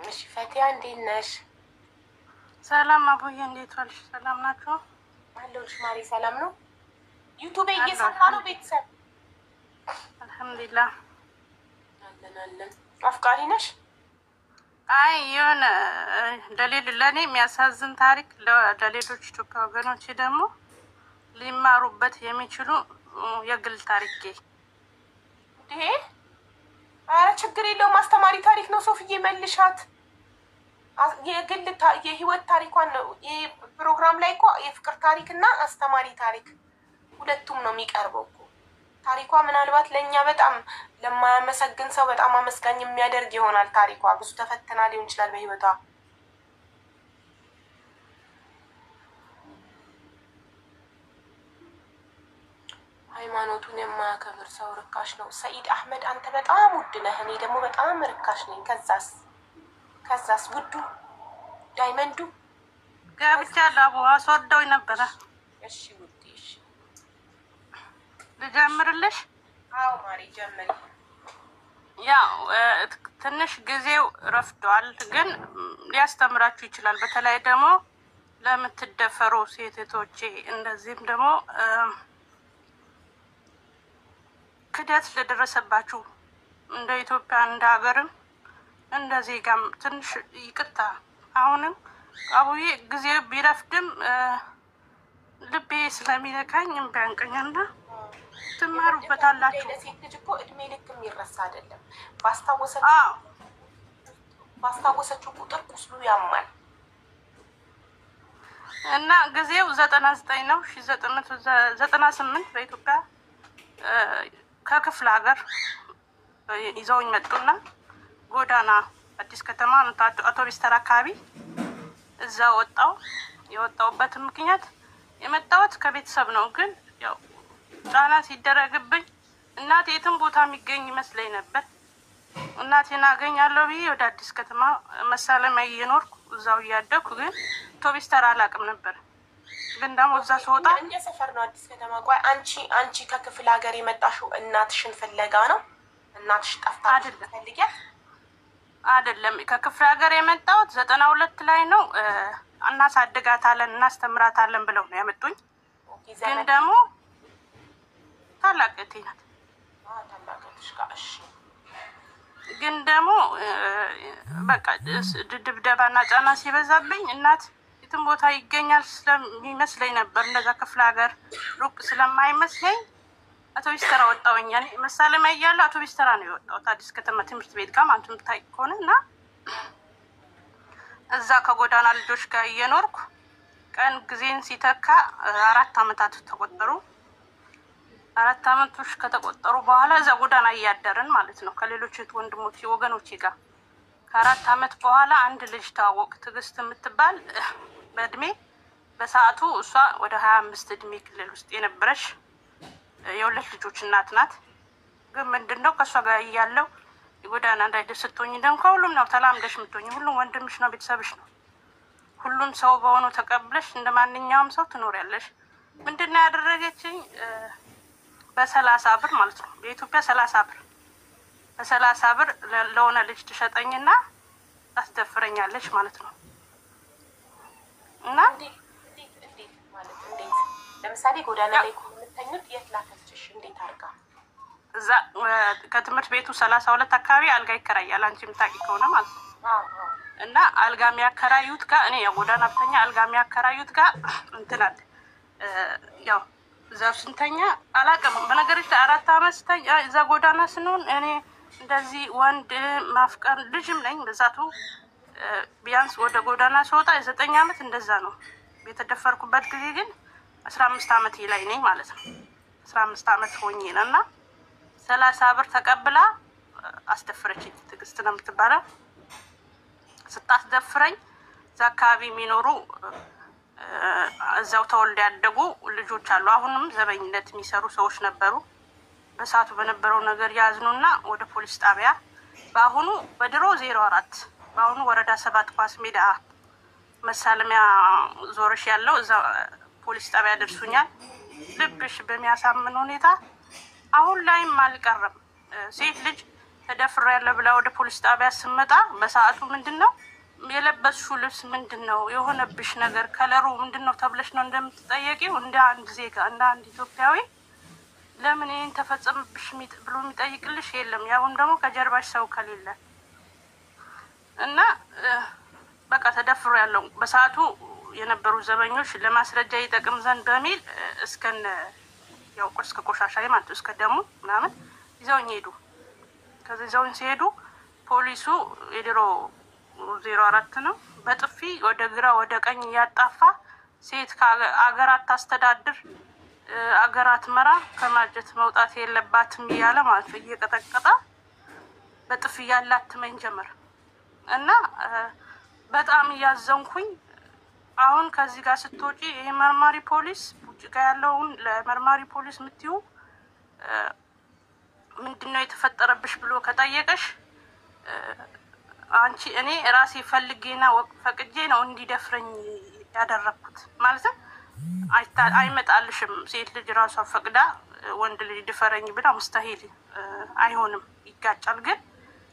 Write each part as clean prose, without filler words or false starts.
እሺ ፈቲያ እንዴት ነሽ? ሰላም አቡዬ፣ እንዴት ዋልሽ? ሰላም ናችሁ? አለሁልሽ ማሪ። ሰላም ነው? ዩቲዩብ እየሰራ ነው ቤተሰብ? አልሐምዱሊላህ። አለን። አፍቃሪ ነሽ? አይ የሆነ ለኔ የሚያሳዝን ታሪክ ለሌሎች ኢትዮጵያ ወገኖች ደግሞ ሊማሩበት የሚችሉ የግል ታሪኬ። ይሄ ችግር የለውም አስተማሪ ታሪክ ነው። ሶፍዬ መልሻት። የግል የህይወት ታሪኳን ነው። ይሄ ፕሮግራም ላይ እኮ የፍቅር ታሪክ እና አስተማሪ ታሪክ ሁለቱም ነው የሚቀርበው እኮ። ታሪኳ ምናልባት ለእኛ በጣም ለማያመሰግን ሰው በጣም አመስጋኝ የሚያደርግ ይሆናል። ታሪኳ ብዙ ተፈትና ሊሆን ይችላል በህይወቷ። ሃይማኖቱን የማያከብር ሰው ርካሽ ነው። ሰኢድ አህመድ አንተ በጣም ውድ ነህ፣ እኔ ደግሞ በጣም ርካሽ ነኝ። ከዛስ ውዱ ዳይመንዱ ገብቻለሁ። አቡ አስወደውኝ ነበረ። እሺ ውዴ፣ እሺ ልጀምርልሽ? አዎ ማሪ ጀምሪ። ያው ትንሽ ጊዜው ረፍዷል፣ ግን ሊያስተምራችሁ ይችላል። በተለይ ደግሞ ለምትደፈሩ ሴቶቼ፣ እንደዚህም ደግሞ ክደት ለደረሰባችሁ እንደ ኢትዮጵያ እንደ ሀገርም እንደ ዜጋም ትንሽ ይቅርታ። አሁንም አቡዬ ጊዜው ቢረፍድም ልቤ ስለሚነካኝ ቢያንቀኛና ትማሩበታላችሁ። ለሴት ልጅ እኮ እድሜ ልክ የሚረሳ አይደለም። ባስታወሰችው ቁጥር ቁስሉ ያማል። እና ጊዜው 99 ነው 1998 በኢትዮጵያ ከክፍለ ሀገር ይዘውኝ መጡና ጎዳና አዲስ ከተማ አውቶቢስ ተራ አካባቢ እዛ ወጣው። የወጣውበት ምክንያት የመጣሁት ከቤተሰብ ነው፣ ግን ያው ጫና ሲደረግብኝ እናቴ የትም ቦታ የሚገኝ ይመስለኝ ነበር። እናቴን አገኛለሁ ብዬ ወደ አዲስ ከተማ መሳለሚያ እየኖርኩ እዛው እያደኩ፣ ግን አውቶቢስ ተራ አላውቅም ነበር። ግን ደግሞ እዛ ስወጣ እንደ ሰፈር ነው አዲስ ከተማ። ቆይ አንቺ ከክፍለ ሀገር የመጣሽው እናትሽን ፍለጋ ነው? እናትሽ ጠፍታ ፈልጊያት አይደለም። ከክፍለ ሀገር የመጣሁት 92 ላይ ነው። እናሳድጋታለን እናስተምራታለን ብለው ነው ያመጡኝ። ግን ደግሞ ታላቅ እህቴ ናት። ግን ደግሞ በቃ ድብደባና ጫና ሲበዛብኝ እናት የትም ቦታ ይገኛል ስለሚመስለኝ ነበር። እንደዛ ክፍለ ሀገር ሩቅ ስለማይመስለኝ አውቶቢስ ተራ ወጣሁኝ። ያኔ መሳለሚያ እያለ አውቶቢስ ተራ ነው የወጣሁት አዲስ ከተማ ትምህርት ቤት ጋር ማለት ነው የምታይ ከሆነ። እና እዛ ከጎዳና ልጆች ጋር እየኖርኩ ቀን ጊዜን ሲተካ 4 አመታት ተቆጠሩ። 4 አመቶች ከተቆጠሩ በኋላ እዛ ጎዳና እያደረን ማለት ነው ከሌሎች ወንድሞቼ ወገኖቼ ጋር። ከ4 አመት በኋላ አንድ ልጅ ተዋወቅ፣ ትዕግስት የምትባል በእድሜ በሰዓቱ እሷ ወደ 25 እድሜ ክልል ውስጥ የነበረች የሁለት ልጆች እናት ናት። ግን ምንድነው ከእሷ ጋር እያለው የጎዳና እንዳይደስ ስትሆኝ ደግሞ ከሁሉም ነው ተላምደሽ የምትሆኝ። ሁሉም ወንድምሽ ነው፣ ቤተሰብሽ ነው። ሁሉም ሰው በሆኑ ተቀብለሽ እንደ ማንኛውም ሰው ትኖሪያለሽ። ምንድነው ያደረገችኝ? በ30 ብር ማለት ነው በኢትዮጵያ 30 ብር በ30 ብር ለሆነ ልጅ ትሸጠኝና ታስደፍረኛለች ማለት ነው። እና እንዴት ማለት እንዴት? ለምሳሌ ጎዳና ላይ የምትተኙት የት ላከችሽ? እንዴት አድርጋ? እዛ ከትምህርት ቤቱ 32 አካባቢ አልጋ ይከራያል፣ አንቺ የምታውቂ ከሆነ ማለት ነው። እና አልጋ የሚያከራዩት ጋር እኔ የጎዳና ብተኛ አልጋ የሚያከራዩት ጋር እንትን አለ። ያው እዛው ስንተኛ አላውቅም። በነገሮች 4 አመት ስተኛ እዛ ጎዳና ስንሆን እኔ እንደዚህ ወንድ ማፍቀር ልጅም ነኝ በዛቱ። ቢያንስ ወደ ጎዳና ስወጣ የ9 አመት እንደዛ ነው። የተደፈርኩበት ጊዜ ግን 15 አመት ላይ ነኝ ማለት ነው። 15 አመት ሆኜ ነው። እና 30 ብር ተቀብላ አስደፍረችኝ። ትዕግስት ነው የምትባለው። ስታስደፍረኝ እዛ አካባቢ የሚኖሩ እዛው ተወልደ ያደጉ ልጆች አሉ። አሁንም ዘበኝነት የሚሰሩ ሰዎች ነበሩ። በሰዓቱ በነበረው ነገር ያዝኑና ወደ ፖሊስ ጣቢያ በአሁኑ በድሮ 04 በአሁኑ ወረዳ 7 ኳስ ሜዳ መሳለሚያ ዞርሽ ያለው እዛ ፖሊስ ጣቢያ ደርሱኛል። ልብሽ በሚያሳምን ሁኔታ አሁን ላይም አልቀረም። ሴት ልጅ ተደፍሬያለሁ ብላ ወደ ፖሊስ ጣቢያ ስመጣ በሰዓቱ ምንድነው የለበስሽው ልብስ ምንድነው የሆነብሽ ነገር ከለሩ ምንድነው ተብለሽ ነው እንደምትጠየቂው እንደ አንድ ዜጋ እንደ አንድ ኢትዮጵያዊ ለምን ይሄን ተፈጸመብሽ ብሎ የሚጠይቅልሽ የለም። ያውም ደግሞ ከጀርባሽ ሰው ከሌለ እና በቃ ተደፍሬያለሁ በሰዓቱ የነበሩ ዘበኞች ለማስረጃ ይጠቅም ዘንድ በሚል እስከነ ያው እስከ ቆሻሻ ማለት እስከ ደሙ ምናምን ይዘውኝ ሄዱ። ከዚህ ይዘውኝ ሲሄዱ ፖሊሱ የድሮ 04 ነው በጥፊ ወደ ግራ ወደ ቀኝ ያጣፋ ሴት ከአገራት ታስተዳድር አገራት መራ ከማጀት መውጣት የለባትም እያለ ማለት ነው እየቀጠቀጠ በጥፊ ያላትመኝ ጀመር እና በጣም ያዘንኩኝ። አሁን ከዚህ ጋር ስትወጪ ይሄ መርማሪ ፖሊስ ውጭ ጋር ያለውን ለመርማሪ ፖሊስ ምትዩ ምንድነው የተፈጠረብሽ ብሎ ከጠየቀሽ አንቺ እኔ ራሴ ፈልጌና ፈቅጄ ነው እንዲደፍረኝ ያደረኩት ማለት አይመጣልሽም። ሴት ልጅ ራሷ ፈቅዳ ወንድ ልጅ ድፈረኝ ብላ ሙስተሂል አይሆንም ይጋጫል። ግን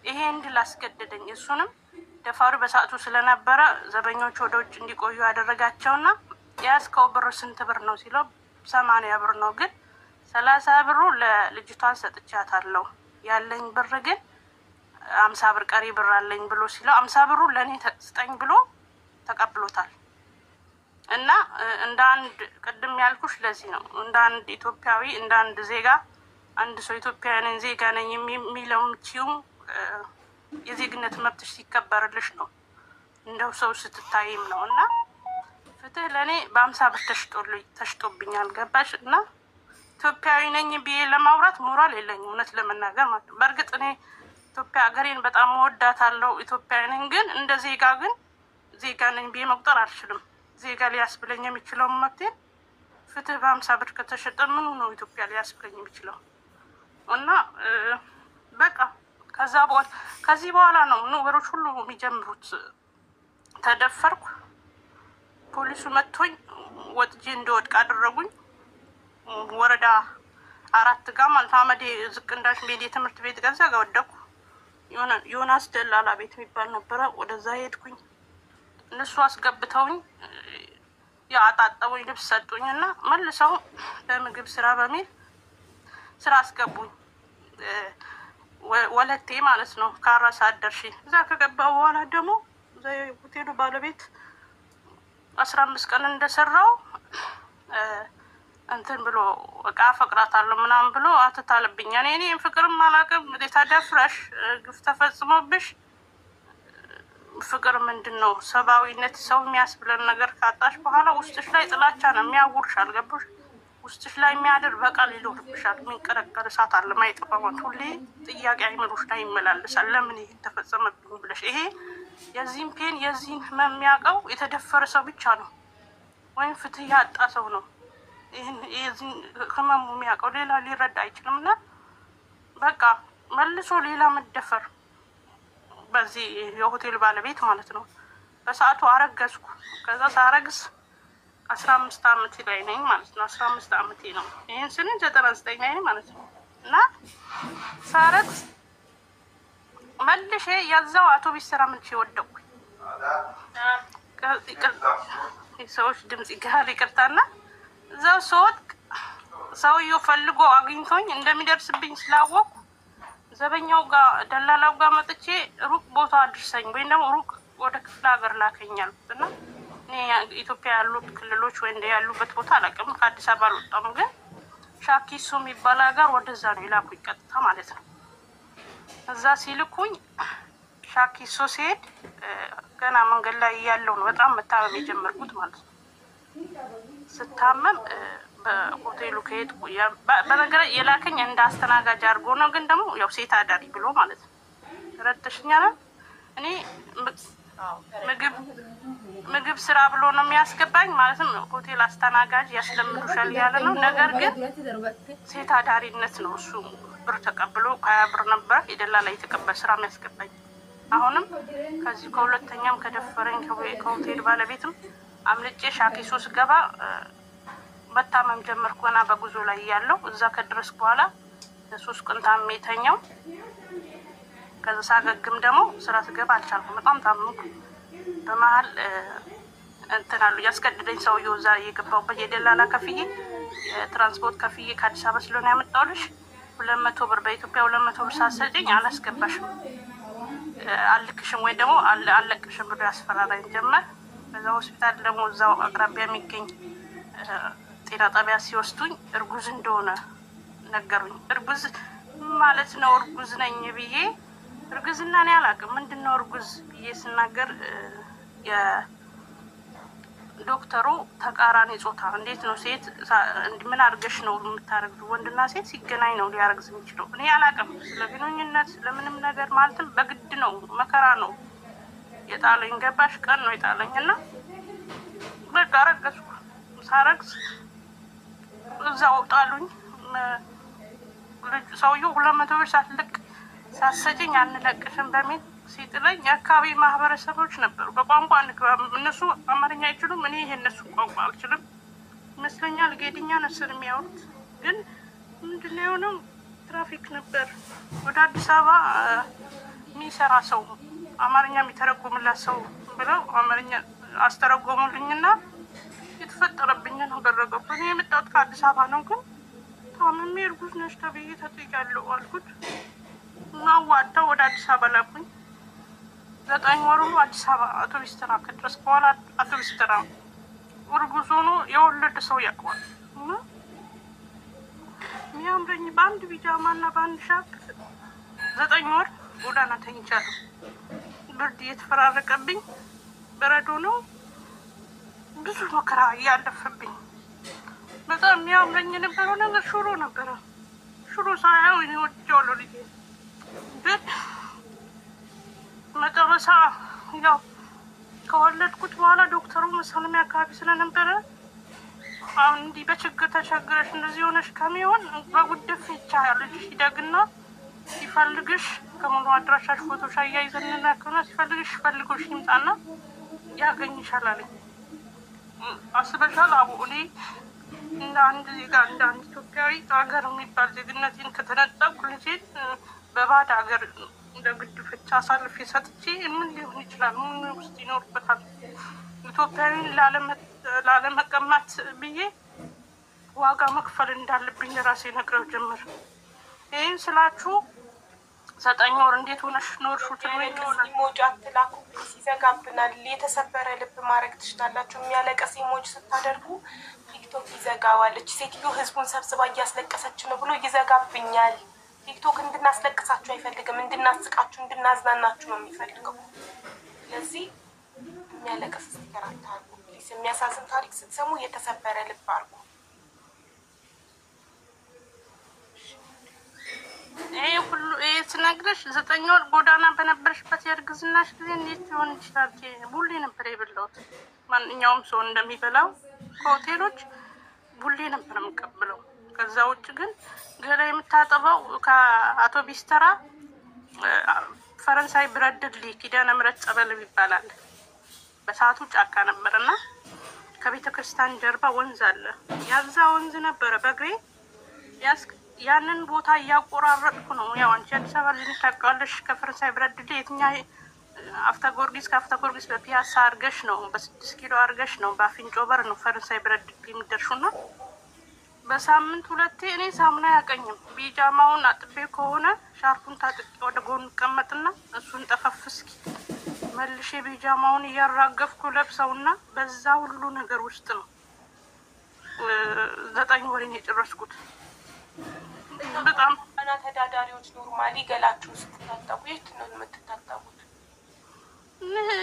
ይሄ እንድላስገደደኝ እሱንም ደፋሩ በሰዓቱ ስለነበረ ዘበኞቹ ወደ ውጭ እንዲቆዩ ያደረጋቸውና ያስከው ብር ስንት ብር ነው ሲለው 80 ብር ነው። ግን 30 ብሩ ለልጅቷን ሰጥቻታለሁ ያለኝ ብር ግን 50 ብር ቀሪ ብር አለኝ ብሎ ሲለው 50 ብሩ ለኔ ተስጠኝ ብሎ ተቀብሎታል። እና እንደ አንድ ቅድም ያልኩሽ ለዚህ ነው እንደ አንድ ኢትዮጵያዊ እንደ አንድ ዜጋ አንድ ሰው ኢትዮጵያዊ ነኝ ዜጋ ነኝ የሚለው ምቺው የዜግነት መብትሽ ሲከበርልሽ ነው እንደው ሰው ስትታይም ነው። እና ፍትህ ለኔ በ50 ብር ተሽጦብኛል ገባሽ? እና ኢትዮጵያዊ ነኝ ብዬ ለማውራት ሞራል የለኝም እውነት ለመናገር ማለት ነው። በእርግጥ እኔ ኢትዮጵያ ሀገሬን በጣም ወዳታለሁ ኢትዮጵያዊ ነኝ። ግን እንደ ዜጋ ግን ዜጋ ነኝ ብዬ መቁጠር አልችልም። ዜጋ ሊያስብለኝ የሚችለው መብቴን ፍትህ በ50 ብር ከተሸጠ ምኑ ነው ኢትዮጵያ ሊያስብለኝ የሚችለው? እና በቃ ከዚህ በኋላ ነው ነገሮች ሁሉ የሚጀምሩት። ተደፈርኩ፣ ፖሊሱ መጥቶኝ ወጥጄ እንደወድቅ አደረጉኝ። ወረዳ 4 ጋር ማለት አመዴ ዝቅ እንዳሽ ሜዲ ትምህርት ቤት ገዛ ጋር ወደኩ። ዮናስ ደላላ ቤት የሚባል ነበረ ወደዛ ሄድኩኝ። እነሱ አስገብተውኝ ያጣጣውኝ ልብስ ሰጡኝና መልሰው ለምግብ ስራ በሚል ስራ አስገቡኝ። ወለቴ ማለት ነው ካራስ አደርሽ እዛ ከገባው በኋላ ደግሞ ሆቴሉ ባለቤት 15 ቀን እንደሰራው እንትን ብሎ እቃ ፈቅራታለሁ ምናምን ብሎ አትታለብኝ። እኔ ፍቅርም አላውቅም ተደፍረሽ ግፍ ተፈጽሞብሽ ፍቅር ምንድነው ሰብአዊነት ሰው የሚያስብለን ነገር ካጣሽ በኋላ ውስጥሽ ላይ ጥላቻ ነው የሚያውርሽ አልገባሽ? ውስጥሽ ላይ የሚያድር በቃል ይኖርብሻል። የሚንቀረቀር እሳት አለ ማይጠፋው ሁሌ ጥያቄ አይምሮሽ ላይ ይመላለሳል። ለምን ይሄ ተፈጸመብኝ ብለሽ ይሄ የዚህን ፔን የዚህን ህመም የሚያውቀው የተደፈረ ሰው ብቻ ነው ወይም ፍትህ ያጣ ሰው ነው ይሄን የዚህን ህመሙ የሚያውቀው ሌላ ሊረዳ አይችልም። እና በቃ መልሶ ሌላ መደፈር በዚህ የሆቴል ባለቤት ማለት ነው። በሰዓቱ አረገዝኩ። ከዛ ሳረግዝ 15 አመት ላይ ነኝ ማለት ነው። 15 አመቴ ነው። ይሄን ስነ 99 ላይ ነኝ ማለት ነው። እና ሳረግዝ መልሼ ያዛው አውቶቡስ ስራ ምን ወደኩ። ሰዎች ድምጽ ጋር ይቅርታና እዛው ሰውት ሰውየው ፈልጎ አግኝቶኝ እንደሚደርስብኝ ስላወቁ ዘበኛው ጋር ደላላው ጋር መጥቼ ሩቅ ቦታ አድርሰኝ ወይ ደግሞ ሩቅ ወደ ክፍለ ሀገር ላከኛል። እና እኔ ኢትዮጵያ ያሉት ክልሎች ወይ እንደ ያሉበት ቦታ አላውቅም። ከአዲስ አበባ አልወጣም። ግን ሻኪሶ የሚባል ሀገር ወደዛ ነው የላኩኝ ቀጥታ ማለት ነው። እዛ ሲልኩኝ ሻኪሶ ሲሄድ ገና መንገድ ላይ ያለው ነው በጣም መታመም የጀመርኩት ማለት ነው። ስታመም በሆቴሉ ከሄድኩ በነገር የላከኝ እንደ አስተናጋጅ አድርጎ ነው። ግን ደግሞ ያው ሴት አዳሪ ብሎ ማለት ነው። ረተሽኛል። እኔ ምግብ ስራ ብሎ ነው የሚያስገባኝ ማለትም ሆቴል አስተናጋጅ ያስለምዱሻል ያለ ነው። ነገር ግን ሴት አዳሪነት ነው። እሱ ብር ተቀብሎ 20 ብር ነበር የደላላ የተቀበለ ስራ የሚያስገባኝ። አሁንም ከዚህ ከሁለተኛም ከደፈረኝ ከሆቴል ባለቤትም አምልጬ ሻኪሶ ስገባ መታመም ጀመርኩ። ገና በጉዞ ላይ ያለው እዛ ከድረስ በኋላ ለ3 ቀን ታሜ ተኛው። ከዛ ሳገግም ደግሞ ስራ ስገባ አልቻልኩም። በጣም ታመምኩ። በመሀል እንትን አሉ ያስገድደኝ ሰውዬው እዛ የገባሁበት የደላላ ከፍዬ የትራንስፖርት ከፍዬ ከአዲስ አበባ ስለሆነ ያመጣሁልሽ 200 ብር በኢትዮጵያ 200 ብር ሳትሰጪኝ አላስገባሽም አልክሽም ወይ ደግሞ አለቅሽም ብሎ ያስፈራራኝ ጀመር። ከዛ ሆስፒታል ደግሞ እዛው አቅራቢያ የሚገኝ ጤና ጣቢያ ሲወስዱኝ እርጉዝ እንደሆነ ነገሩኝ። እርጉዝ ማለት ነው እርጉዝ ነኝ ብዬ እርግዝና እኔ አላውቅም ምንድነው እርጉዝ ብዬ ስናገር ዶክተሩ ተቃራኒ ጾታ እንዴት ነው ሴት ምን አድርገሽ ነው የምታረግዙ? ወንድና ሴት ሲገናኝ ነው ሊያረግዝ የሚችለው። እኔ አላውቅም ስለ ግንኙነት ስለምንም ነገር ማለትም በግድ ነው መከራ ነው የጣለኝ። ገባሽ? ቀን ነው የጣለኝ እና በቃ አረገዝኩ። ሳረግዝ እዛው ጣሉኝ። ሰውዬው 200 ብር ሳትለቅ ሳትሰጪኝ አንለቅሽም በሚል ሲጥለኝ የአካባቢ ማህበረሰቦች ነበሩ። በቋንቋ አንግባባም። እነሱ አማርኛ አይችሉም፣ እኔ የእነሱ ቋንቋ አልችልም ይመስለኛል። ጌድኛ ነስር የሚያወሩት ግን ምንድነው የሆነው? ትራፊክ ነበር። ወደ አዲስ አበባ የሚሰራ ሰው አማርኛ የሚተረጉምላት ሰው ብለው አማርኛ አስተረጎሙልኝና የተፈጠረብኝን አደረገው። እኔ የመጣሁት ከአዲስ አበባ ነው፣ ግን ታምሜ እርጉዝ ነሽ ተብዬ ተጠይቃለሁ አልኩት እና ዋጣው ወደ አዲስ አበባ ላኩኝ። 9 ወር ሙሉ አዲስ አበባ አውቶቡስ ተራ ከደረስኩ በኋላ አውቶቡስ ተራ እርጉዝ ሆኖ የወለደ ሰው ያውቀዋል። የሚያምረኝ በአንድ ቢጃማ እና በአንድ ሻርፕ 9 ወር ጎዳና ተኝቻለሁ። ብርድ እየተፈራረቀብኝ በረዶ ነው ብዙ መከራ እያለፈብኝ። በጣም የሚያምረኝ የነበረው ነገር ሽሮ ነበረ። ሽሮ ሳያው እኔ ወድጄዋለሁ ልጄ። ግን መጨረሻ ያው ከወለድኩት በኋላ ዶክተሩ መሳለሚያ አካባቢ ስለነበረ አሁን እንዲህ በችግር ተቸግረሽ እንደዚህ ሆነሽ ከሚሆን በጉድፍ ይቻላል ልጅሽ ይደግና ሲፈልግሽ ከሙሉ አድራሻሽ ፎቶሽ አያይዘን እናከና ሲፈልግሽ ፈልጎሽ ይምጣና ያገኝሻል አለኝ። አስበሻል? አቡ እኔ እንደ አንድ ዜጋ እንደ አንድ ኢትዮጵያዊ ሀገር የሚባል ዜግነቴን ከተነጠቅኩ ልጄን በባድ ሀገር እንደ ግድፈቻ አሳልፌ ሰጥቼ ምን ሊሆን ይችላል? ምን ውስጥ ይኖርበታል? ኢትዮጵያዊን ላለመቀማት ብዬ ዋጋ መክፈል እንዳለብኝ ለራሴ ነግረው ጀመር። ይህን ስላችሁ 9 ወር እንዴት ሆነሽ ኖርሹ? ኢሞጅ አትላኩ፣ ይዘጋብናል። የተሰበረ ልብ ማድረግ ትችላላችሁ። የሚያለቀስ ኢሞጅ ስታደርጉ ቲክቶክ ይዘጋዋለች። ሴትዮ ህዝቡን ሰብስባ እያስለቀሰች ነው ብሎ ይዘጋብኛል። ቲክቶክ እንድናስለቅሳችሁ አይፈልግም፣ እንድናስቃችሁ እንድናዝናናችሁ ነው የሚፈልገው። ስለዚህ የሚያለቀስ ስቲከር አታርጉ ፕሊዝ። የሚያሳዝን ታሪክ ስትሰሙ የተሰበረ ልብ አርጉ። ይሄ ስነግርሽ 9 ወር ጎዳና በነበርሽበት የእርግዝናሽ ጊዜ እንዴት ሊሆን ይችላል? ቡሌ ነበር የበላሁት። ማንኛውም ሰው እንደሚበላው ከሆቴሎች ቡሌ ነበር የምቀብለው። ከዛ ውጭ ግን ገላ የምታጠበው ከአውቶቡስ ተራ ፈረንሳይ ብረት ድልድይ ኪዳነ ምሕረት ጸበል ይባላል። በሰዓቱ ጫካ ነበርና ከቤተ ክርስቲያን ጀርባ ወንዝ አለ። ያዛ ወንዝ ነበረ በእግሬ ያንን ቦታ እያቆራረጥኩ ነው። ያው አንቺ አዲስ አበባ ልጅ ታውቂዋለሽ። ከፈረንሳይ ብረት ድልድይ የትኛው አፍታ ጊዮርጊስ ከአፍታ ጊዮርጊስ በፒያሳ አርገሽ ነው በ6 ኪሎ አርገሽ ነው በአፍንጮ በር ነው ፈረንሳይ ብረት ድልድይ የሚደርሹና በሳምንት 2 እኔ ሳሙና ያቀኝም ቢጃማውን አጥቤ ከሆነ ሻርፑን ታጥቄ ወደ ጎን ቀመጥና እሱን ጠፈፍስኪ መልሼ ቢጃማውን እያራገፍኩ ለብሰውና በዛ ሁሉ ነገር ውስጥ ነው 9 ወሬን የጨረስኩት። በጣም እና ተዳዳሪዎች ኖርማሊ ገላችሁ ስትታጠቡ የት ነው የምትታጠቡት?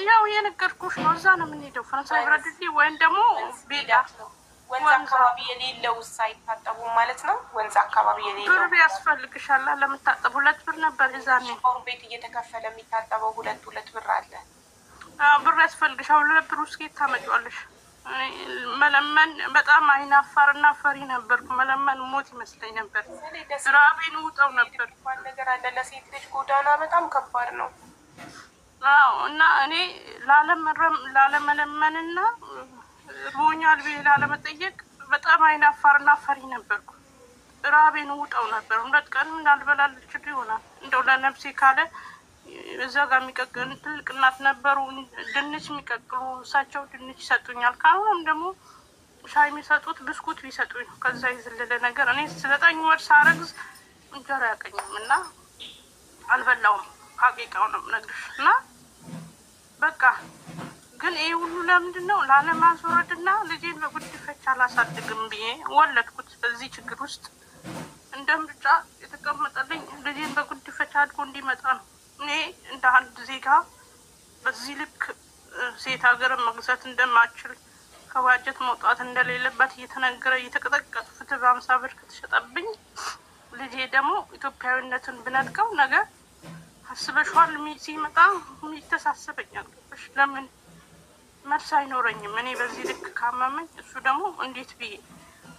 ያው የነገርኩሽ ነው። እዛ ነው የምንሄደው ፈረንሳይ ብረት ድልድይ ወይም ደግሞ ቤላ ወንዝ አካባቢ የሌለው ሳይታጠቡ ማለት ነው። ወንዝ አካባቢ የሌለው ብር ያስፈልግሻል ለምታጠቡ 2 ብር ነበር እዛኔ። ሻወር ቤት እየተከፈለ የሚታጠበው 2 ብር አለ። ብር ያስፈልግሻል። 2 ብር ውስጥ ታመጪዋለሽ። መለመን በጣም አይናፋርና ፈሪ ነበርኩ። መለመን ሞት ይመስለኝ ነበር። ራቤን ውጠው ነበር። ነገር አለ ለሴት ልጅ ጎዳና በጣም ከባድ ነው። አዎ እና እኔ ላለመለመንና ሮኛል ቤላ ለመጠየቅ በጣም አይናፋርና ፈሪ ነበርኩ። ራቤን ውጠው ነበር። 2 ቀን እንዳልበላል ችግር ይሆናል እንደው ለነፍሴ ካለ እዛ ጋር የሚቀቅሉ ትልቅ እናት ነበሩ፣ ድንች የሚቀቅሉ እሳቸው ድንች ይሰጡኛል። ካሁንም ደግሞ ሻይ የሚሰጡት ብስኩት ቢሰጡኝ ነው። ከዛ የዘለለ ነገር እኔ 9 ወር ሳረግዝ እንጀራ ያቀኝም እና አልበላውም። ሀቂቃው ነው የምነግርሽ። እና በቃ ግን ይሄ ሁሉ ለምንድን ነው? ላለማስወረድ እና ልጄን በጉዲፈቻ አላሳድግም ብዬ ወለድኩት። በዚህ ችግር ውስጥ እንደ ምርጫ የተቀመጠልኝ ልጄን በጉዲፈቻ አድጎ እንዲመጣ ነው። እኔ እንደ አንድ ዜጋ በዚህ ልክ ሴት ሀገርን መግዛት እንደማችል ከባጀት መውጣት እንደሌለበት እየተነገረ እየተቀጠቀጡ ፍትህ በ50 ብር ከተሸጠብኝ ልጄ ደግሞ ኢትዮጵያዊነትን ብነጥቀው ነገር አስበሽዋል? ሲመጣ ይተሳሰበኛል። ገባሽ? ለምን መልስ አይኖረኝም። እኔ በዚህ ልክ ካመመኝ እሱ ደግሞ እንዴት ብዬ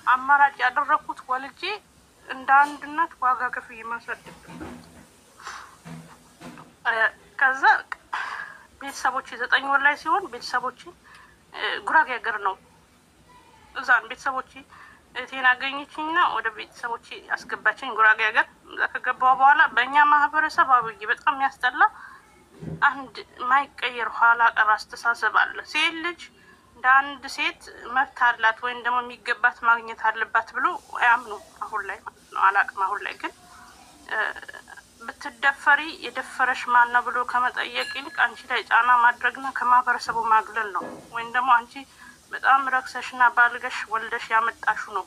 አማራጭ ያደረኩት ወልጄ እንደ አንድ እናት ዋጋ ከፍዬ ማሳደግ። ከዛ ቤተሰቦቼ 9 ወር ላይ ሲሆን ቤተሰቦቼ ጉራጌ ሀገር ነው። እዛን ቤተሰቦቼ እቴን አገኘችኝና ወደ ቤተሰቦቼ አስገባችኝ ጉራጌ ሀገር። ከገባሁ በኋላ በእኛ ማህበረሰብ አብይ በጣም የሚያስጠላ አንድ ማይቀየር ኋላ ቀር አስተሳሰብ አለ። ሴት ልጅ እንደ አንድ ሴት መብት አላት ወይም ደግሞ የሚገባት ማግኘት አለባት ብሎ አያምኑ አሁን ላይ ማለት ነው። አላቅም። አሁን ላይ ግን ብትደፈሪ የደፈረሽ ማን ነው ብሎ ከመጠየቅ ይልቅ አንቺ ላይ ጫና ማድረግና ከማህበረሰቡ ማግለል ነው። ወይም ደግሞ አንቺ በጣም ረክሰሽና ባልገሽ ወልደሽ ያመጣሹ ነው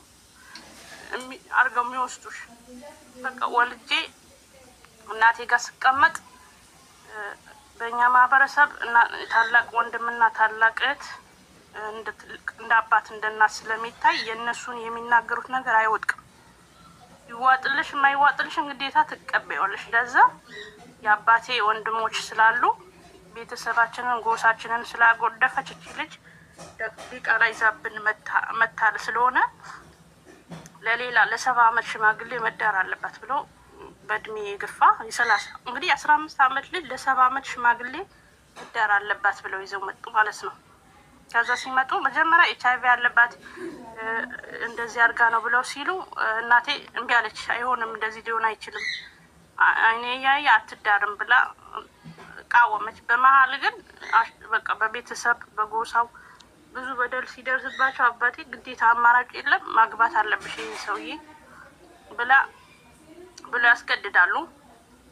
አርገው የሚወስዱሽ። በቃ ወልጄ እናቴ ጋር ስቀመጥ በእኛ ማህበረሰብ ታላቅ ወንድምና ታላቅ እህት እንደ አባት እንደ እናት ስለሚታይ የእነሱን የሚናገሩት ነገር አይወድቅም። ይዋጥልሽ የማይዋጥልሽን ግዴታ ትቀበያለሽ። ለዛ የአባቴ ወንድሞች ስላሉ ቤተሰባችንን ጎሳችንን ስላጎደፈች እቺ ልጅ ደቂቃ ላይ ዛብን መታል ስለሆነ ለሌላ ለ70 ዓመት ሽማግሌ መዳር አለባት ብሎ በእድሜ የገፋ የ30 እንግዲህ 15 ዓመት ልጅ ለ70 ዓመት ሽማግሌ መዳር አለባት ብለው ይዘው መጡ ማለት ነው። ከዛ ሲመጡ መጀመሪያ HIV ያለባት እንደዚህ አድርጋ ነው ብለው ሲሉ እናቴ እምቢ አለች። አይሆንም፣ እንደዚህ ሊሆን አይችልም፣ አይኔ ያየ አትዳርም ብላ ቃወመች። በመሀል ግን በቃ በቤተሰብ በጎሳው ብዙ በደል ሲደርስባቸው አባቴ ግዴታ አማራጭ የለም ማግባት አለብሽ ይሄን ሰውዬ ብሎ ያስገድዳሉ።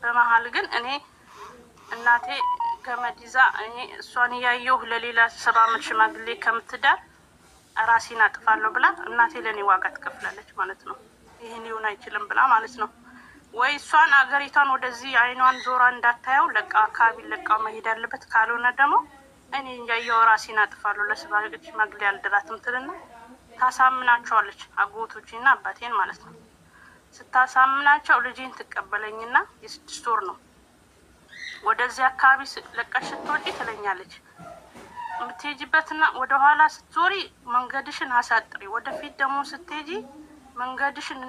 በመሀል ግን እኔ እናቴ ገመድ ይዛ እኔ እሷን እያየሁ ለሌላ 70 ዓመት ሽማግሌ ከምትዳር ራሴን አጥፋለሁ ብላ እናቴ ለእኔ ዋጋ ትከፍላለች ማለት ነው። ይህን ሊሆን አይችልም ብላ ማለት ነው። ወይ እሷን አገሪቷን ወደዚህ አይኗን ዞራ እንዳታየው ለቃ አካባቢ ለቃው መሄድ አለበት። ካልሆነ ደግሞ እኔ እያየሁ ራሴን አጥፋለሁ ለ70 ዓመት ሽማግሌ አልድራትም ትልና ታሳምናቸዋለች። አጎቶቼና አባቴን ማለት ነው። ስታሳምናቸው ልጄን ትቀበለኝና የ6 ወር ነው ወደዚህ አካባቢ ለቀሽ ስትወጪ ትለኛለች። የምትሄጂበትና ወደኋላ ስትዞሪ መንገድሽን አሳጥሪ፣ ወደፊት ደግሞ ስትሄጂ መንገድሽን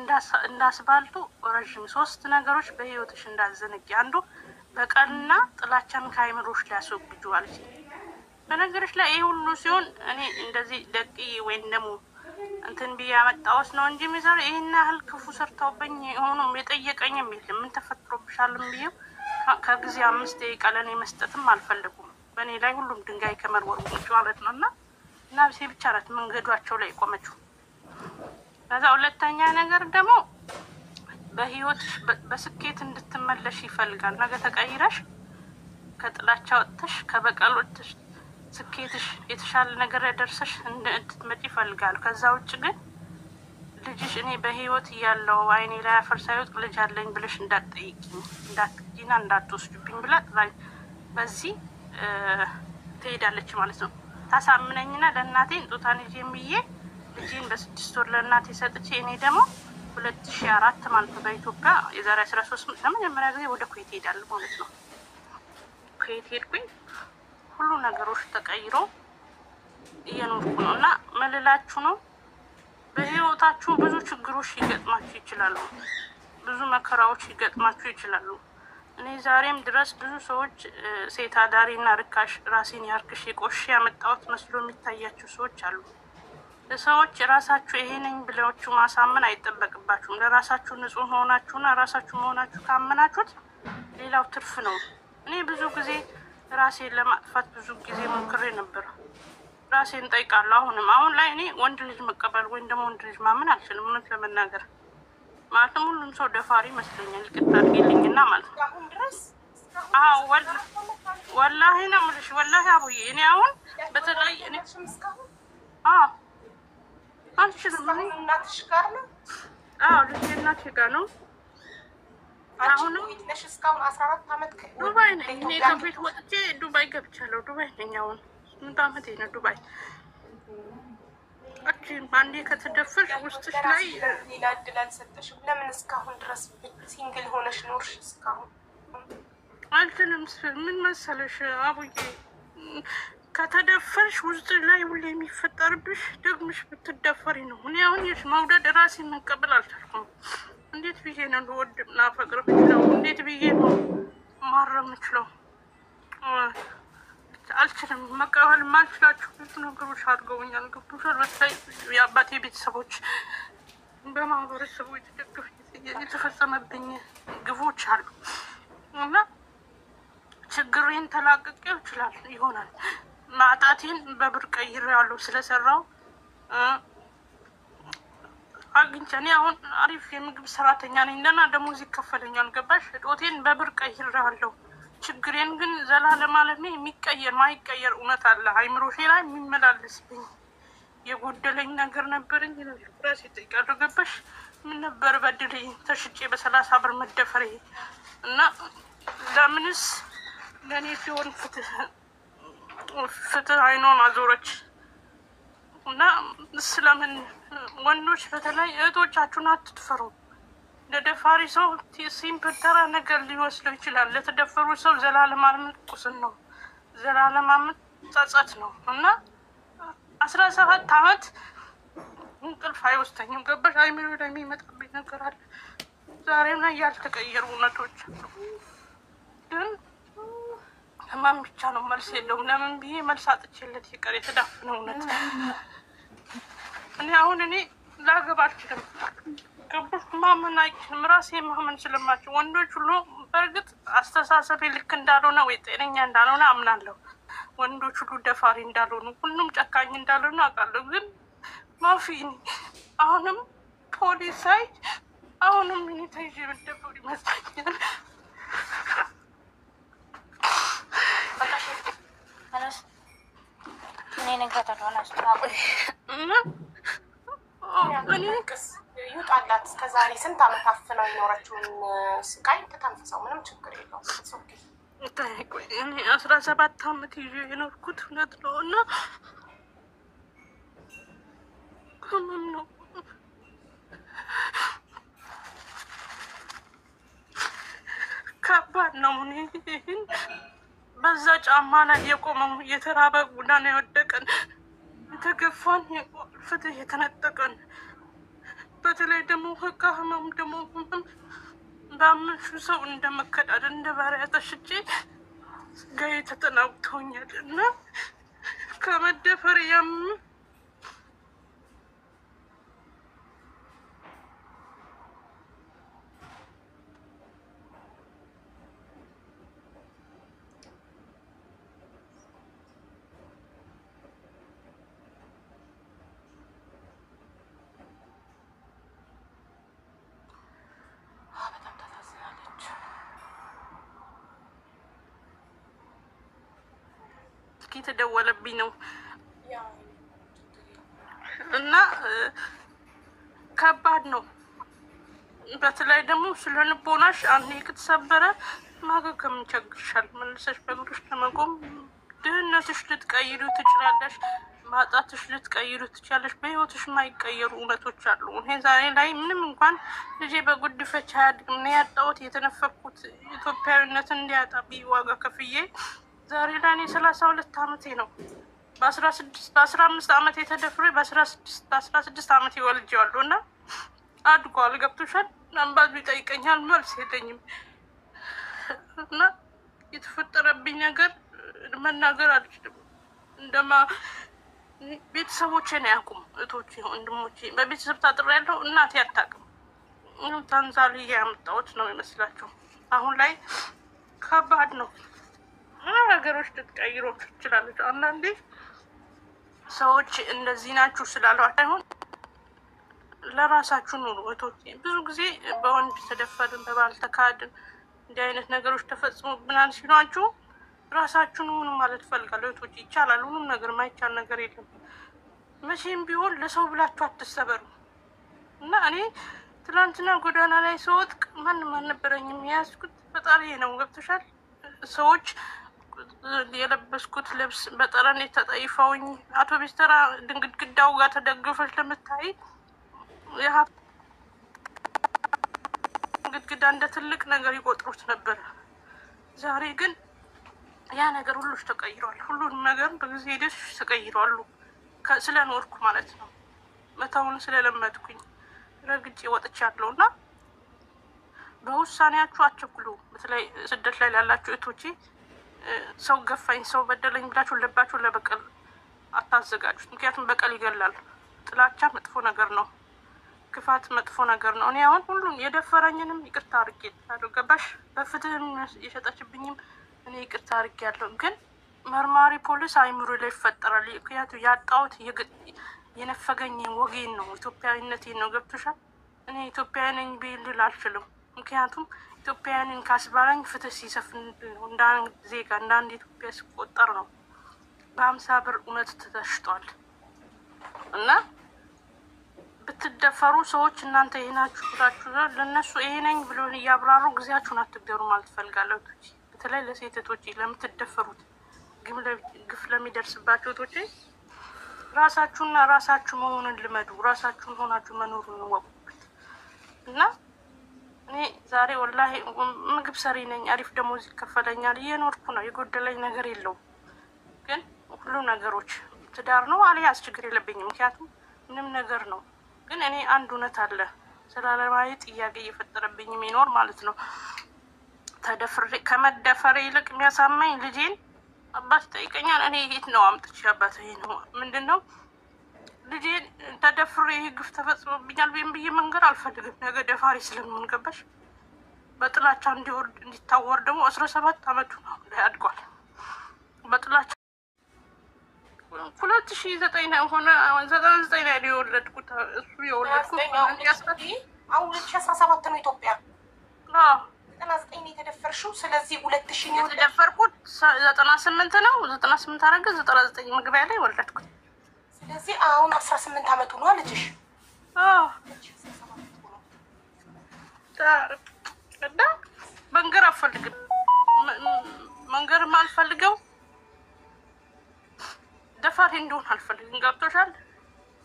እንዳስባልቱ ረዥም 3 ነገሮች በህይወትሽ እንዳዘነጊ። አንዱ በቀልና ጥላቻን ከአይምሮሽ ሊያስወግጁ አለች። በነገርሽ ላይ ይሄ ሁሉ ሲሆን እኔ እንደዚህ ደቂ ወይም ደግሞ እንትን ብዬ ያመጣሁት ነው እንጂ ሚዛን ይሄን ያህል ክፉ ሰርተውብኝ ሆኖም የጠየቀኝም የለም። ምን ተፈጥሮብሻልም ብዬ ከጊዜ 5 ደቂቃ ለእኔ መስጠትም አልፈለጉም። በእኔ ላይ ሁሉም ድንጋይ ከመወርወር ማለት ነው። እና ናብሴ ብቻ ናት መንገዷቸው ላይ ቆመችው። ከዛ ሁለተኛ ነገር ደግሞ በህይወትሽ በስኬት እንድትመለሽ ይፈልጋል። ነገ ተቀይረሽ ከጥላቻ ወጥተሽ ከበቀል ወጥተሽ ስኬትሽ የተሻለ ነገር ያደርሰሽ እንድትመጪ ይፈልጋል። ከዛ ውጭ ግን ልጅሽ እኔ በህይወት እያለው አይኔ ላይ አፈር ሳይወጥ ልጅ አለኝ ብለሽ እንዳትጠይቂኝ እንዳትጂና እንዳትወስዱብኝ ብላ በዚህ ትሄዳለች ማለት ነው። ታሳምነኝና ለእናቴ እንጦታን ይዤ ብዬ ልጄን በ6 ወር ለእናቴ ሰጥቼ እኔ ደግሞ 2004 ማለት ነው በኢትዮጵያ የዛሬ 13 ለመጀመሪያ ጊዜ ወደ ኩዌት ሄዳለሁ ማለት ነው። ኩዌት ሄድኩኝ። ሁሉ ነገሮች ተቀይሮ እየኖርኩ ነው። እና መልላችሁ ነው በህይወታችሁ ብዙ ችግሮች ይገጥማችሁ ይችላሉ። ብዙ መከራዎች ይገጥማችሁ ይችላሉ። እኔ ዛሬም ድረስ ብዙ ሰዎች ሴት አዳሪና ርካሽ ራሴን ያርክሽ የቆሽ ያመጣሁት መስሎ የሚታያችሁ ሰዎች አሉ። ለሰዎች ራሳችሁ ይሄ ነኝ ብላችሁ ማሳመን አይጠበቅባችሁም። ለራሳችሁ ንጹህ መሆናችሁና ራሳችሁ መሆናችሁ ካመናችሁት ሌላው ትርፍ ነው። እኔ ብዙ ጊዜ ራሴን ለማጥፋት ብዙ ጊዜ ሞክሬ ነበር። ራሴን ጠይቃለሁ። አሁን ላይ እኔ ወንድ ልጅ መቀበል ወይም ደግሞ ወንድ ልጅ ማመን አልችልም። እውነት ለመናገር ማለትም ሁሉም ሰው ደፋሪ ይመስለኛል። ይቅርታ አድርጊልኝና ማለት ነው። ወላሂ ነው የምልሽ። ወላሂ አቡዬ እኔ አሁን በተለይ እኔ አልችልም። እናትሽ ጋር ነው? ልጄ እናቴ ጋር ነው። አሁን እስካሁን 14 ዓመት ዱባይ ነኝ። እኔ ከቤት ወጥቼ ዱባይ ገብቻለሁ። ዱባይ ነኝ አሁን 8 ዓመቴ ነው ዱባይ። አንዴ ከተደፈርሽ ውስጥሽ ላይ ሌላ እድል አልሰጠሽም? ለምን እስካሁን ድረስ ሲንግል ሆነሽ ኖርሽ? እስካሁን አልችልም። ምን መሰለሽ አቡዬ፣ ከተደፈርሽ ውስጥ ላይ ሁሌ የሚፈጠርብሽ ደግምሽ ብትደፈሪ ነው። እኔ አሁን መውደድ ራሴን መቀበል አልቻልኩም። እንዴት ብዬ ነው ልወድ ላፈቅር ምችለው? እንዴት ብዬ ነው ማረም ምችለው? አልችልም። መቀበል ማልችላቸው ብዙ ነገሮች አድርገውኛል። ገብቶሻል? በተለይ የአባቴ ቤተሰቦች በማህበረሰቡ የተደገፍ የተፈጸመብኝ ግፎች አሉ እና ችግሬን ተላቅቄው ይችላል ይሆናል ማጣቴን በብር ቀይሬያለሁ ስለሰራው አግኝቼ እኔ አሁን አሪፍ የምግብ ሰራተኛ ነኝ። ለና ደሞዝ ይከፈለኛል። ገባሽ? እጦቴን በብር ቀይሬያለሁ። ችግሬን ግን ዘላለም አለሜ የሚቀየር ማይቀየር እውነት አለ አይምሮሼ ላይ የሚመላለስብኝ የጎደለኝ ነገር ነበረኝ። ራሴ እጠይቃለሁ። ገባሽ? ምን ነበር በድሌ ተሽጬ በ30 ብር መደፈሬ እና ለምንስ ለእኔ ሲሆን ፍትህ አይኗን አዞረች እና ስለምን ወንዶች በተለይ እህቶቻችሁን አትድፈሩ። ለደፋሪ ሰው ሲምፕል ተራ ነገር ሊወስደው ይችላል። ለተደፈሩ ሰው ዘላለም አመት ቁስል ነው፣ ዘላለም አመት ጸጸት ነው እና 17 ዓመት እንቅልፍ አይወስደኝም። ገባሽ? አይምሮ ላይ የሚመጣብኝ ነገር አለ። ዛሬም ላይ ያልተቀየሩ እውነቶች ግን ህመም ብቻ ነው፣ መልስ የለውም። ለምን ብዬ መልስ አጥቼለት ይቀር የተዳፈነ እውነት። እኔ አሁን ላገባ አልችልም። ገባሽ? ማመን አይችልም። ራሴ ማመን ስለማቸው ወንዶች ሁሉ በእርግጥ አስተሳሰቤ ልክ እንዳልሆነ ወይ ጤነኛ እንዳልሆነ አምናለሁ። ወንዶች ሁሉ ደፋሪ እንዳልሆኑ፣ ሁሉም ጨካኝ እንዳልሆኑ አውቃለሁ። ግን ማፊ አሁንም ፖሊስ ሳይ አሁንም እኔ ተይዤ መደፈር ይመስለኛል። ይውጣላት። እስከዛሬ ስንት ዓመት አፍነው የኖረችውን ስቃይ ተተንፍሰው ምንም ችግር የለውም። 17 ዓመት ይዤ የኖርኩት እውነት ነው እና ህመም ነው። ከባድ ነው። ይህን በዛ ጫማ ላይ የቆመው የተራበ ጎዳና የወደቀን የተገፋን ፍትህ የተነጠቀን በተለይ ደግሞ ህመም ደግሞ በአምሹ ሰው እንደ መከዳድ እንደ ባሪያ ተሽጬ ስጋዬ ተጠናውተውኛል እና ከመደፈር የተደወለብኝ ነው እና ከባድ ነው። በተለይ ደግሞ ስለ ልቦናሽ አንዴ ከተሰበረ ማገገም ይቸግርሻል። መልሰሽ በእግርሽ ለመቆም ድህነትሽ ልትቀይሩ ትችላለሽ፣ ማጣትሽ ልትቀይሩ ትችላለሽ። በህይወትሽ የማይቀየሩ እውነቶች አሉ። እኔ ዛሬ ላይ ምንም እንኳን ልጄ በጉድፈቻ አያድግም ነው ያጣሁት የተነፈኩት ኢትዮጵያዊነትን እንዲያጣብኝ ዋጋ ከፍዬ ዛሬ ላይ እኔ 32 ዓመቴ ነው። በ15 ዓመቴ ተደፍሬ በ16 ዓመቴ ወልጄዋለሁ እና አድጓል። ገብቶሻል? አንባቢ ይጠይቀኛል፣ መልስ የለኝም እና የተፈጠረብኝ ነገር መናገር አልችልም። ቤተሰቦቼን አያውቁም፣ እህቶቼ፣ ወንድሞቼ በቤተሰብ ታጥሬያለሁ። እናቴ አታውቅም። ታንዛኒያ ያመጣሁት ነው ይመስላቸው። አሁን ላይ ከባድ ነው። ነገሮች ልትቀይሩ ትችላለች። አንዳንዴ ሰዎች እንደዚህ ናችሁ ስላሏት አይሆን ለራሳችሁ ኑሩ እህቶቼ። ብዙ ጊዜ በወንድ ተደፈርን፣ በባል ተካድን፣ እንዲህ አይነት ነገሮች ተፈጽሞብናል ሲሏችሁ ራሳችሁን ሁኑ ማለት ፈልጋለሁ እህቶቼ። ይቻላል። ሁሉም ነገር ማይቻል ነገር የለም። መቼም ቢሆን ለሰው ብላችሁ አትሰበሩ። እና እኔ ትላንትና ጎዳና ላይ ስወጥቅ ማንም አልነበረኝም። የያዝኩት ፈጣሪ ነው። ገብቶሻል? ሰዎች የለበስኩት ልብስ በጠረን ተጠይፈውኝ አውቶቢስ ተራ ግድግዳው ጋር ተደግፈች ለምታይ ግድግዳ እንደ ትልቅ ነገር ይቆጥሩት ነበር። ዛሬ ግን ያ ነገር ሁሉ ተቀይሯል። ሁሉንም ነገር በጊዜ ሂደት ተቀይሯሉ። ስለኖርኩ ማለት ነው። መተውን ስለለመድኩኝ ረግጬ ወጥቻለሁ። እና በውሳኔያችሁ አትቸኩሉ። በተለይ ስደት ላይ ላላችሁ እህቶቼ ሰው ገፋኝ፣ ሰው በደለኝ ብላችሁ ልባችሁ ለበቀል አታዘጋጁት። ምክንያቱም በቀል ይገላል። ጥላቻ መጥፎ ነገር ነው። ክፋት መጥፎ ነገር ነው። እኔ አሁን ሁሉም የደፈረኝንም ይቅርታ አድርጌ ገባሽ? በፍትህም የሸጠችብኝም እኔ ይቅርታ አድርጌ ያለው ግን መርማሪ ፖሊስ አይምሮ ላይ ይፈጠራል። ምክንያቱም ያጣሁት የነፈገኝ ወጌን ነው፣ ኢትዮጵያዊነቴን ነው። ገብቶሻል? እኔ ኢትዮጵያዊ ነኝ ቢል አልችልም። ምክንያቱም ኢትዮጵያውያንን ካስባላኝ ፍትህ ሲሰፍን ነው። እንደ አንድ ዜጋ እንደ አንድ ኢትዮጵያ ሲቆጠር ነው። በ50 ብር እውነት ተተሽጧል። እና ብትደፈሩ ሰዎች እናንተ ይሄ ናችሁ ብላችሁ ለእነሱ ይሄ ነኝ ብሎ እያብራሩ ጊዜያችሁን አትግደሩ ማለት ፈልጋለሁ። በተለይ ለሴት እህቶቼ ለምትደፈሩት ግፍ ለሚደርስባቸው እህቶቼ ራሳችሁና ራሳችሁ መሆኑን ልመዱ። ራሳችሁን ሆናችሁ መኖሩን ወቁበት። እና እኔ ዛሬ ወላሂ ምግብ ሰሪ ነኝ፣ አሪፍ ደሞዝ ይከፈለኛል፣ እየኖርኩ ነው። የጎደለኝ ነገር የለውም። ግን ሁሉ ነገሮች ትዳር ነው አልያዝ ችግር የለብኝም። ምክንያቱም ምንም ነገር ነው። ግን እኔ አንድ እውነት አለ ስላለማዊ ጥያቄ እየፈጠረብኝ የሚኖር ማለት ነው። ተደፍሬ ከመደፈሬ ይልቅ የሚያሳማኝ ልጄን አባት ይጠይቀኛል። እኔ የት ነው አምጥቼ አባት ይሄ ነው ምንድን ነው ልጄን ተደፍሬ ይህ ግፍ ተፈጽሞብኛል ብዬ መንገር አልፈልግም። ነገ ደፋሪ ስለምሆን ገባሽ? በጥላቻ እንዲወርድ እንዲታወር ደግሞ 17 አመቱ ነው ላይ አድጓል። በጥላቻ 2009 ነው ሆነ 99 ላይ የወለድኩት እሱ የወለድኩት አሁን 2017 ነው ኢትዮጵያ 99 የተደፈርሽው። ስለዚህ 2000 ነው የተደፈርኩት። 98 ነው 98 አረገ 99 መግቢያ ላይ ወለድኩት። ስለዚህ አሁን 18 አመቱ ነው ልጅሽ። እና መንገር አልፈልግም። መንገርም አልፈልገው ደፋሪ እንደሆን አልፈልግም። ገብቶሻል?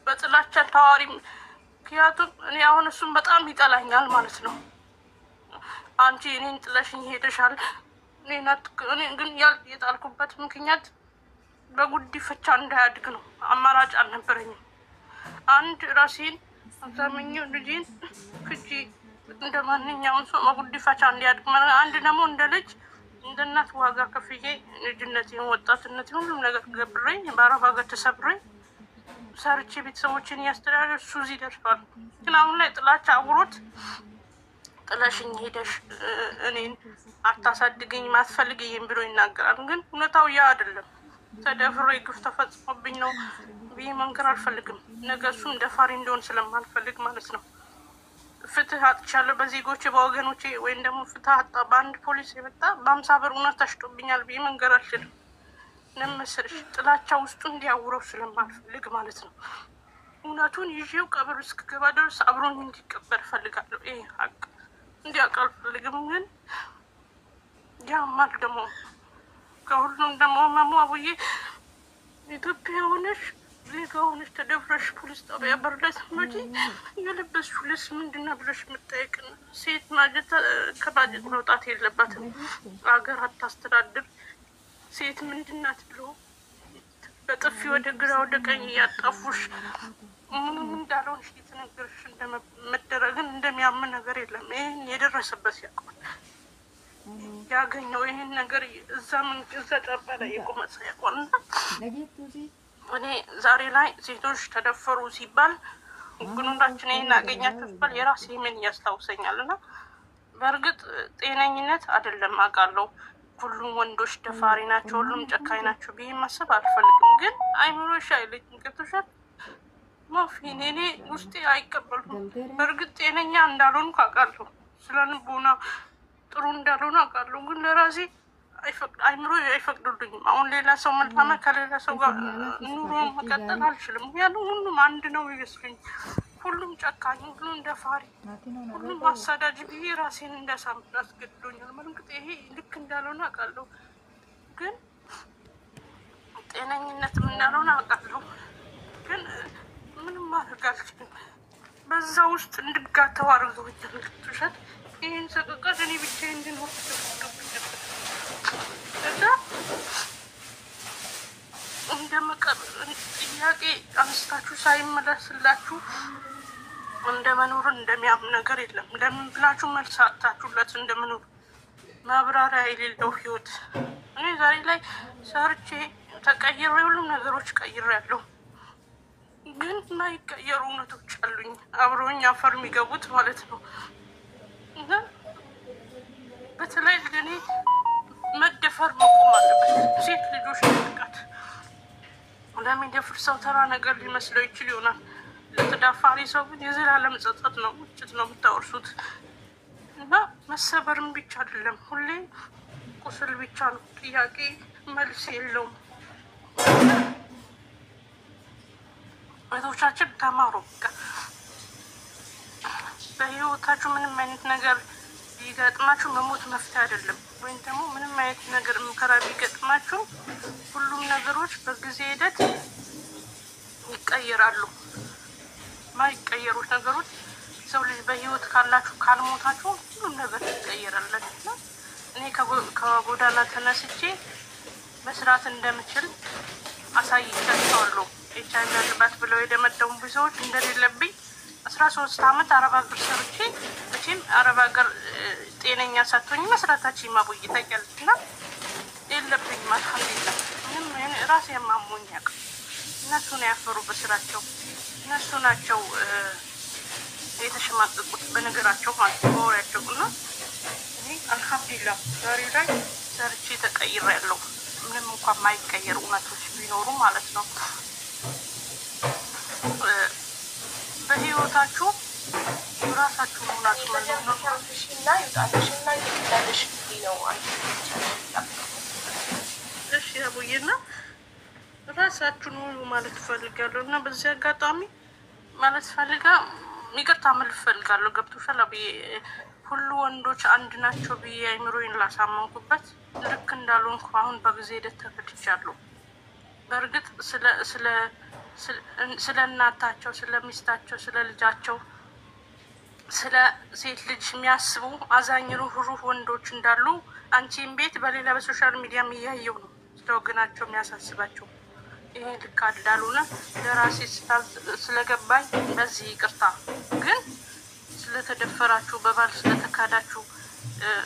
በጥላቻ ታዋሪ። ምክንያቱም እኔ አሁን እሱም በጣም ይጠላኛል ማለት ነው። አንቺ እኔን ጥለሽኝ ሄደሻል። እኔ ግን የጣልኩበት ምክንያት በጉዲፈቻ እንዳያድግ ነው። አማራጭ አልነበረኝም። አንድ ራሴን አዛምኜ ልጄን ክጂ እንደ ማንኛውም ሰው በጉዲፈቻ እንዲያድግ፣ አንድ ደግሞ እንደ ልጅ እንደ እናት ዋጋ ከፍዬ ልጅነቴን፣ ወጣትነቴን ሁሉም ነገር ገብሬ በአረብ ሀገር ተሰብሬ ሰርቼ ቤተሰቦችን እያስተዳደር እሱ እዚህ ደርሷል። ግን አሁን ላይ ጥላቻ አጉሮት ጥለሽኝ ሄደሽ እኔን አታሳድገኝ ማትፈልገኝም ብሎ ይናገራል። ግን እውነታው ያ አይደለም። ተደፍሮ ግፍ ተፈጽሞብኝ ነው ብዬ መንገር አልፈልግም። ነገ እሱም ደፋሪ እንደሆን ስለማልፈልግ ማለት ነው። ፍትህ አጥቻለሁ በዜጎቼ በወገኖቼ፣ ወይም ደግሞ ፍትህ አጣ በአንድ ፖሊስ የመጣ በ50 ብር እውነት ተሽጦብኛል ብዬ መንገር አልችልም። ለመሰልሽ ጥላቻ ውስጡ እንዲያውረው ስለማልፈልግ ማለት ነው። እውነቱን ይዤው ቀብር እስክገባ ድረስ አብሮኝ እንዲቀበር እፈልጋለሁ። ይሄ ሀቅ እንዲያውቅ አልፈልግም። ግን ያማል ደግሞ ከሁሉም ደግሞ መሙ አቡዬ ኢትዮጵያ ሆነሽ ዜጋ ሆነሽ ተደፍረሽ ፖሊስ ጣቢያ በር ላይ ስትመጪ የለበስሽው ልብስ ምንድን ነው ብለሽ የምጠይቅን ሴት ማጀት ከባጀት መውጣት የለባትም። ሀገር አታስተዳድር ሴት ምንድን ናት ብሎ በጥፊ ወደ ግራ ወደ ቀኝ እያጣፉሽ ምንም እንዳልሆንሽ የተነገርሽ እንደመደረግን እንደሚያምን ነገር የለም። ይህን የደረሰበት ያውቃል። ያገኘው ይህን ነገር እዛ ጫባ ላይ የቆመ ሰው ያውቃል። እኔ ዛሬ ላይ ሴቶች ተደፈሩ ሲባል ግኑናችን ይህን አገኛቸው ሲባል የራሴ ምን ያስታውሰኛል። እና በእርግጥ ጤነኝነት አይደለም አውቃለሁ። ሁሉም ወንዶች ደፋሪ ናቸው፣ ሁሉም ጨካኝ ናቸው ብዬ ማሰብ አልፈልግም። ግን አይምሮሽ አይለኝም። ገብቶሻል? ማፊን እኔ ውስጤ አይቀበሉም። በእርግጥ ጤነኛ እንዳልሆን አውቃለሁ፣ ስለ ልቦና ጥሩ እንዳልሆን አውቃለሁ። ግን ለራሴ አይምሮ አይፈቅዱልኝም። አሁን ሌላ ሰው መላመድ ከሌላ ሰው ጋር ኑሮ መቀጠል አልችልም። ምክንያቱም ሁሉም አንድ ነው ይመስለኝ። ሁሉም ጨካኝ፣ ሁሉም ደፋሪ፣ ሁሉም አሳዳጅ ብዬ ራሴን እንዳሳምን አስገድዶኛል። በእርግጥ ይሄ ልክ እንዳልሆነ አውቃለሁ፣ ግን ጤነኝነትም እንዳልሆነ አውቃለሁ። ግን ምንም ማድረግ አልችልም። በዛ ውስጥ እንድጋተው አድርገውኛል። ገብቶሻል? ይህን ሰቀቀት እኔ ብቻዬን እንድኖር ተፈቅዶብኛል። ከዛ እንደመቀር ጥያቄ አንስታችሁ ሳይመለስላችሁ እንደ መኖር እንደሚያም ነገር የለም። ለምን ብላችሁ መልስ አታችሁለት እንደምኖር ማብራሪያ የሌለው ህይወት። እኔ ዛሬ ላይ ሰርቼ ተቀይሬ ሁሉም ነገሮች ቀይሬያለሁ። ግን ማይቀየሩ እውነቶች አሉኝ፣ አብረውኝ አፈር የሚገቡት ማለት ነው። እና በተለይ ለእኔ መደፈር መቆም አለበት። ሴት ልጆች ጥቃት ለሚደፍር ሰው ተራ ነገር ሊመስለው ይችል ይሆናል። ለተዳፋሪ ሰው ግን የዘላለም ጸጸት ነው፣ ውጭት ነው የምታወርሱት። እና መሰበርም ብቻ አይደለም፣ ሁሌ ቁስል ብቻ ነው። ጥያቄ መልስ የለውም። እህቶቻችን ተማሩ። በቃ በህይወታችሁ ምንም አይነት ነገር ቢገጥማችሁ መሞት መፍትሄ አይደለም። ወይም ደግሞ ምንም አይነት ነገር መከራ ቢገጥማችሁ ሁሉም ነገሮች በጊዜ ሂደት ይቀየራሉ። ማይቀየሩት ነገሮች ሰው ልጅ በህይወት ካላችሁ ካልሞታችሁ ሁሉም ነገር ይቀየራል። እኔ ከጎዳና ተነስቼ መስራት እንደምችል አሳይቻቸዋለሁ። ኤችአይቪ አለባት ብለው የደመደሙ ብዙዎች እንደሌለብኝ 13 ዓመት አረብ ሀገር ሰርቼ መቼም አረብ ሀገር ጤነኛ ሳትሆኝ መስራታችን ማቦይ ታውቂያለሽ። እና የለብኝም አልሐምዱሊላህ። ምንም ራሴ የማሞኝ ያውቅ እነሱ ነው ያፈሩ በስራቸው። እነሱ ናቸው የተሸማቀቁት በነገራቸው ማለት ነው፣ በወሬያቸው። እና እኔ አልሐምዱሊላህ ዛሬ ላይ ሰርቼ ተቀይሬያለሁ። ምንም እንኳን ማይቀየር እውነቶች ቢኖሩ ማለት ነው። በህይወታችሁ ራሳችሁ ሆናችሁ እና ይውጣልሽና ይላልሽ ነው። እሺ አቡዬና ራሳችሁን ሁሉ ማለት ፈልጋለሁ። እና በዚህ አጋጣሚ ማለት ፈልጋ ይቅርታ ማለት ፈልጋለሁ። ገብቶሻል አቡዬ? ሁሉ ወንዶች አንድ ናቸው ብዬ አይምሮዬን ላሳመንኩበት ልክ እንዳልሆንኩ አሁን በጊዜ ሂደት ተፈትቻለሁ። በእርግጥ ስለ እናታቸው፣ ስለ ሚስታቸው፣ ስለ ልጃቸው፣ ስለ ሴት ልጅ የሚያስቡ አዛኝ ሩህሩህ ወንዶች እንዳሉ አንቺም ቤት በሌላ በሶሻል ሚዲያም እያየው ነው። ስለ ወገናቸው የሚያሳስባቸው ይሄ ልክ እንዳልሆነ ለራሴ ስለገባኝ በዚህ ይቅርታ። ግን ስለተደፈራችሁ፣ በባል ስለተካዳችሁ፣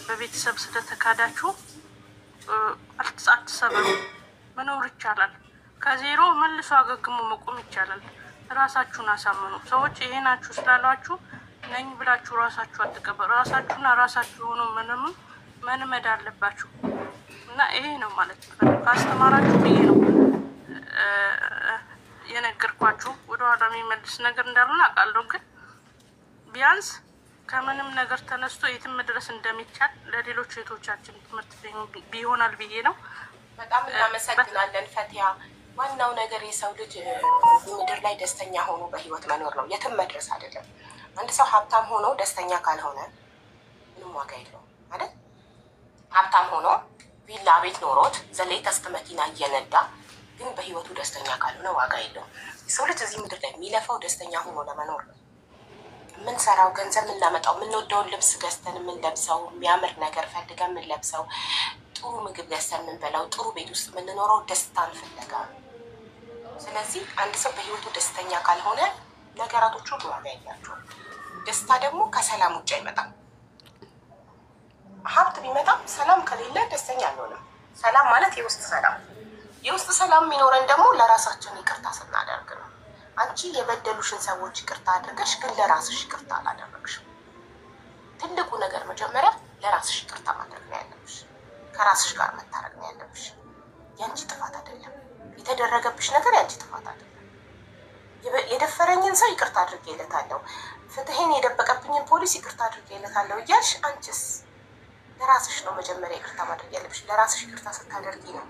በቤተሰብ ስለተካዳችሁ አትሰበሩ። መኖር ይቻላል። ከዜሮ መልሶ አገግሞ መቆም ይቻላል። ራሳችሁን አሳምኑ። ሰዎች ይሄ ናችሁ ስላሏችሁ ነኝ ብላችሁ ራሳችሁ አትቀበሉ። ራሳችሁና ራሳችሁ ሆኖ መልመድ አለባችሁ። እና ይሄ ነው ማለት ነው። ካስተማራችሁ ብዬ ነው የነገርኳችሁ። ወደኋላ የሚመልስ ነገር እንዳልሆነ አውቃለሁ። ግን ቢያንስ ከምንም ነገር ተነስቶ የትም መድረስ እንደሚቻል ለሌሎች እህቶቻችን ትምህርት ቢሆናል ብዬ ነው። በጣም እናመሰግናለን ፈቲያ። ዋናው ነገር የሰው ልጅ ምድር ላይ ደስተኛ ሆኖ በህይወት መኖር ነው፣ የትም መድረስ አይደለም። አንድ ሰው ሀብታም ሆኖ ደስተኛ ካልሆነ ምንም ዋጋ የለውም አይደል? ሀብታም ሆኖ ቪላ ቤት ኖሮት ዘሌተስት መኪና እየነዳ ግን በህይወቱ ደስተኛ ካልሆነ ዋጋ የለውም። የሰው ልጅ እዚህ ምድር ላይ የሚለፋው ደስተኛ ሆኖ ለመኖር ነው። የምንሰራው ገንዘብ የምናመጣው፣ የምንወደውን ልብስ ገዝተን የምንለብሰው፣ የሚያምር ነገር ፈልገን የምንለብሰው፣ ጥሩ ምግብ ገዝተን የምንበላው፣ ጥሩ ቤት ውስጥ የምንኖረው ደስታን ፍለጋ ነው። ስለዚህ አንድ ሰው በህይወቱ ደስተኛ ካልሆነ ነገራቶች ሁሉ ዋጋ የላቸውም። ደስታ ደግሞ ከሰላም ውጭ አይመጣም። ሀብት ቢመጣም ሰላም ከሌለ ደስተኛ አንሆንም። ሰላም ማለት የውስጥ ሰላም። የውስጥ ሰላም የሚኖረን ደግሞ ለራሳችን ይቅርታ ስናደርግ ነው። አንቺ የበደሉሽን ሰዎች ይቅርታ አድርገሽ ግን ለራስሽ ይቅርታ አላደረግሽም። ትልቁ ነገር መጀመሪያ ለራስሽ ይቅርታ ማድረግ ነው ያለብሽ። ከራስሽ ጋር መታረቅ ነው ያለብሽ። ያንቺ ጥፋት አይደለም የተደረገብሽ ነገር፣ ያንቺ ጥፋት አይደለም። የደፈረኝን ሰው ይቅርታ አድርጌለታለሁ፣ ፍትሄን የደበቀብኝን ፖሊስ ይቅርታ አድርጌለታለሁ እያልሽ አንቺስ ለራስሽ ነው መጀመሪያ ይቅርታ ማድረግ ያለብሽ። ለራስሽ ይቅርታ ስታደርጊ ነው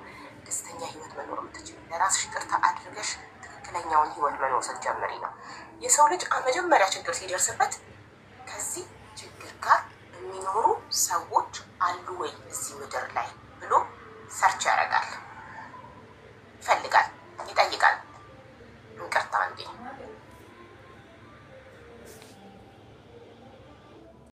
ደስተኛ ህይወት መኖር የምትችይው። ለራስሽ ይቅርታ አድርገሽ ትክክለኛውን ህይወት መኖር ስትጀምሪ ነው። የሰው ልጅ መጀመሪያ ችግር ሲደርስበት ከዚህ ችግር ጋር የሚኖሩ ሰዎች አሉ ወይ እዚህ ምድር ላይ ብሎ ሰርች ያደርጋል።